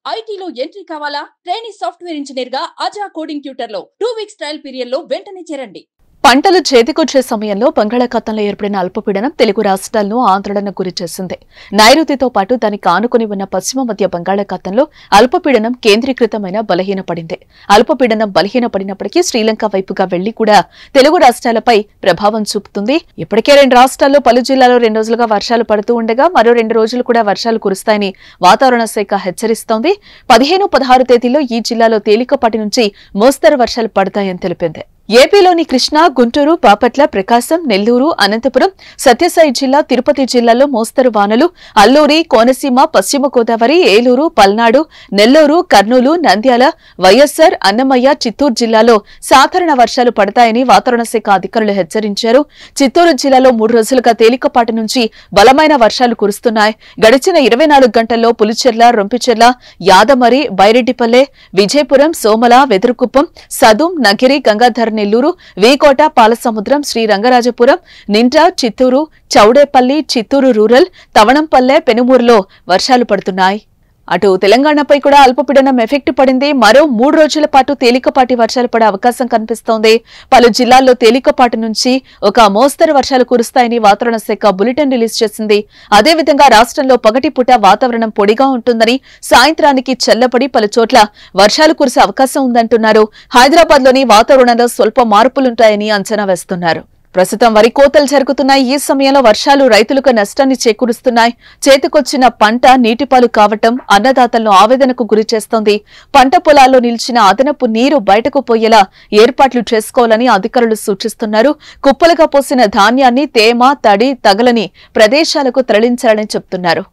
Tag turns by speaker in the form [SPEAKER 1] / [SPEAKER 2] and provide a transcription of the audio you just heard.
[SPEAKER 1] ఐటీలో ఎంట్రీ కావాలా? Trainee software engineer గా అజా కోడింగ్ ట్యూటర్ లో 2 వీక్స్ ట్రయల్ పీరియడ్ లో వెంటనే చేరండి.
[SPEAKER 2] పంటలు చేతికొచ్చే సమయంలో బంగాళాఖాతంలో ఏర్పడిన అల్పపీడనం తెలుగు రాష్ట్రాలను ఆందోళనకు గురిచేసింది. నైరుతితో పాటు దానికి ఆనుకుని ఉన్న పశ్చిమ మధ్య బంగాళాఖాతంలో అల్పపీడనం కేంద్రీకృతమైన బలహీనపడింది. అల్పపీడనం బలహీనపడినప్పటికీ శ్రీలంక వైపుగా వెళ్లి కూడా తెలుగు రాష్ట్రాలపై ప్రభావం చూపుతుంది. ఇప్పటికే 2 రాష్ట్రాల్లో పలు జిల్లాల్లో 2 రోజులుగా వర్షాలు పడుతూ ఉండగా మరో 2 రోజులు కూడా వర్షాలు కురుస్తాయని వాతావరణ శాఖ హెచ్చరిస్తోంది. 15, 16 తేదీల్లో ఈ జిల్లాలో తేలికపాటి నుంచి మోస్తరు వర్షాలు పడతాయని తెలిపింది. ఏపీలోని కృష్ణా, గుంటూరు, బాపట్ల, ప్రకాశం, నెల్లూరు, అనంతపురం, సత్యసాయి జిల్లా, తిరుపతి జిల్లాల్లో మోస్తరు వానలు, అల్లూరి, కోనసీమ, పశ్చిమ గోదావరి, ఏలూరు, పల్నాడు, నెల్లూరు, కర్నూలు, నంద్యాల, వైఎస్సార్, అన్నమయ్య, చిత్తూరు జిల్లాలో సాధారణ వర్షాలు పడతాయని వాతావరణ శాఖ అధికారులు హెచ్చరించారు. చిత్తూరు జిల్లాలో 3 రోజులుగా తేలికపాటి నుంచి బలమైన వర్షాలు కురుస్తున్నాయి. గడిచిన 24 గంటల్లో పులిచెర్ల, రొంపిచెర్ల, యాదమరి, బైరెడ్డిపల్లె, విజయపురం, సోమల, వెదురుకుప్పం, సదుం, నగిరి, గంగాధర్, నెల్లూరు, వీకోట, పాలసముద్రం, శ్రీరంగరాజపురం, నిండ్ర, చిత్తూరు, చౌడేపల్లి, చిత్తూరు రూరల్, తవణంపల్లె, పెనుమూరులో వర్షాలు పడుతున్నాయి. అటు తెలంగాణపై కూడా అల్పపీడనం ఎఫెక్ట్ పడింది. మరో 3 రోజుల పాటు తేలికపాటి వర్షాలు పడే అవకాశం కనిపిస్తోంది. పలు జిల్లాల్లో తేలికపాటి నుంచి ఒక మోస్తరు వర్షాలు కురుస్తాయని వాతావరణ శాఖ బులెటిన్ రిలీజ్ చేసింది. అదేవిధంగా రాష్ట్రంలో పగటిపూట వాతావరణం పొడిగా ఉంటుందని, సాయంత్రానికి చల్లబడి పలు చోట్ల వర్షాలు కురిసే అవకాశం ఉందంటున్నారు. హైదరాబాద్లోని వాతావరణంలో స్వల్ప మార్పులుంటాయని అంచనా వేస్తున్నారు. ప్రస్తుతం వరి కోతలు జరుగుతున్న ఈ సమయంలో వర్షాలు రైతులకు నష్టాన్ని చేకూరుస్తున్నాయి. చేతికొచ్చిన పంట నీటిపాలు కావటం అన్నదాతలను ఆవేదనకు గురిచేస్తోంది. పంట పొలాల్లో నిలిచిన అదనపు నీరు బయటకు పోయేలా ఏర్పాట్లు చేసుకోవాలని అధికారులు సూచిస్తున్నారు. కుప్పలుగా పోసిన ధాన్యాన్ని తేమ, తడి తగలని ప్రదేశాలకు తరలించాలని చెబుతున్నారు.